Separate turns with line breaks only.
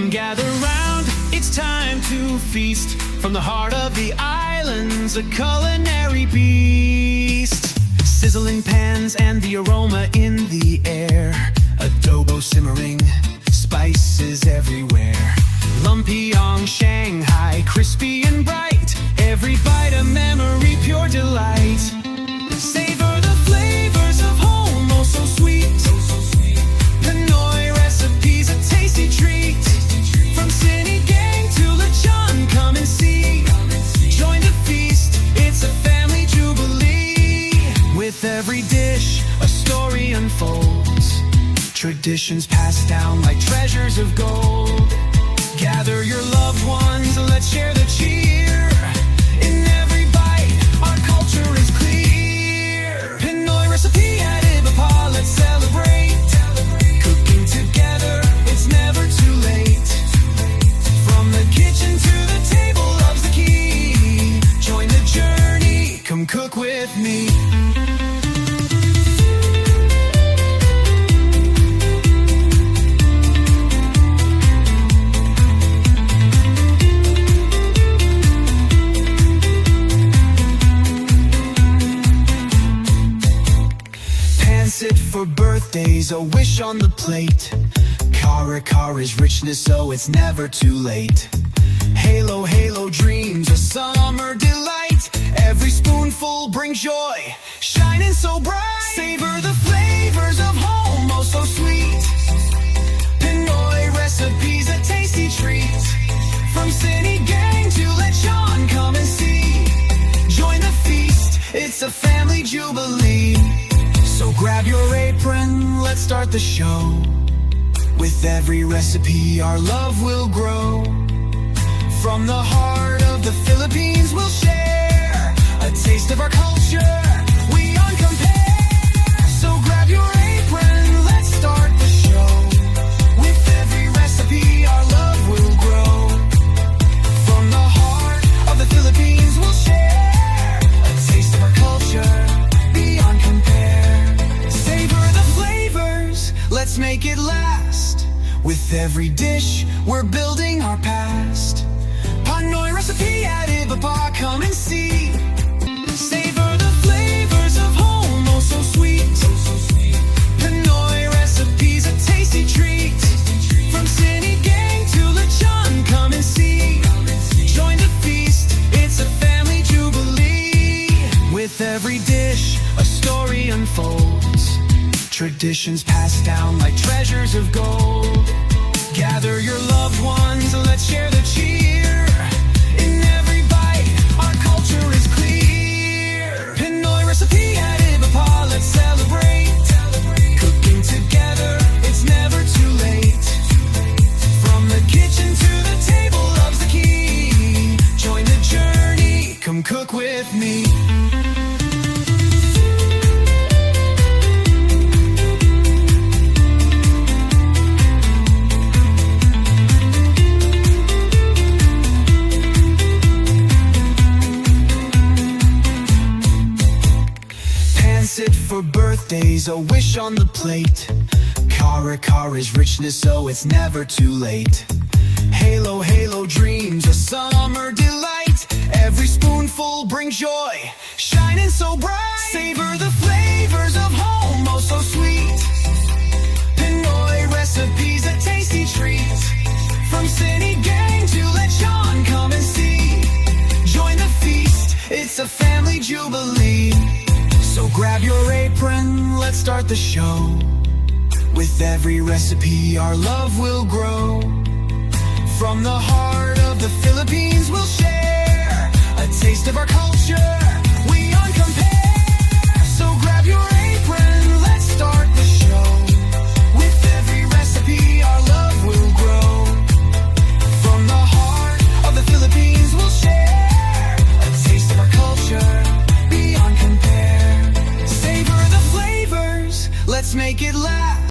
Gather round, it's time to feast. From the heart of the islands, a culinary beast. Sizzling pans and the aroma in the air. Adobo simmering, spices everywhere. Lumpyong, Shanghai, crispy and bright. Every bite a memory, pure delight. Savor the flavors of home, oh so sweet. Pinoy recipes, a tasty treat. From Sinigang to Lechon, come and see. Join the feast, it's a family jubilee. With every dish, a story unfolds. Traditions passed down like treasures of gold. Gather your loved ones, let's share the cheer. In every bite, our culture is clear. Pinoy recipe at Ibapa, let's celebrate. Cooking together, it's never too late. From the kitchen to the table, love's the key. Join the journey, come cook with me. Sit for birthdays, a wish on the plate. Kara is richness, so it's never too late. Halo, halo dreams, a summer delight. Every spoonful brings joy, shining so bright. Savor the flavors of home, oh so sweet. Pinoy recipes, a tasty treat. From Sinigang to Lechon, come and see. Join the feast, it's a family jubilee. So grab your apron, let's start the show. With every recipe, our love will grow. From the heart of the Philippines, we'll share a taste of our culture, we uncompare. So grab your apron, let's start the show. With every recipe, our love will grow. From the heart of the Philippines, we'll share a taste of our culture, beyond compare. Savor the flavors, let's make it last. With every dish, we're building our past. Pinoy recipe at Ibapa, come and see. Savor the flavors of home, oh so sweet. Pinoy recipes, a tasty treat. From Sinigang to Lechon, come and see. Join the feast, it's a family jubilee. With every dish, a story unfolds. Traditions passed down like treasures of gold. Gather your loved ones, let's share the cheer. In every bite, our culture is clear. Pinoy recipe at Ibapa, let's celebrate. Cooking together, it's never too late. From the kitchen to the table, love's the key. Join the journey, come cook with me. Sit for birthdays, a wish on the plate. Kara is richness, so it's never too late. Halo, halo dreams, a summer delight. Every spoonful brings joy, shining so bright. Savor the flavors of home, oh so sweet. Pinoy recipes, a tasty treat. From Sinigang to Lechon, come and see. Join the feast, it's a family jubilee. So grab your apron, let's start the show. With every recipe, our love will grow. From the heart of the Philippines,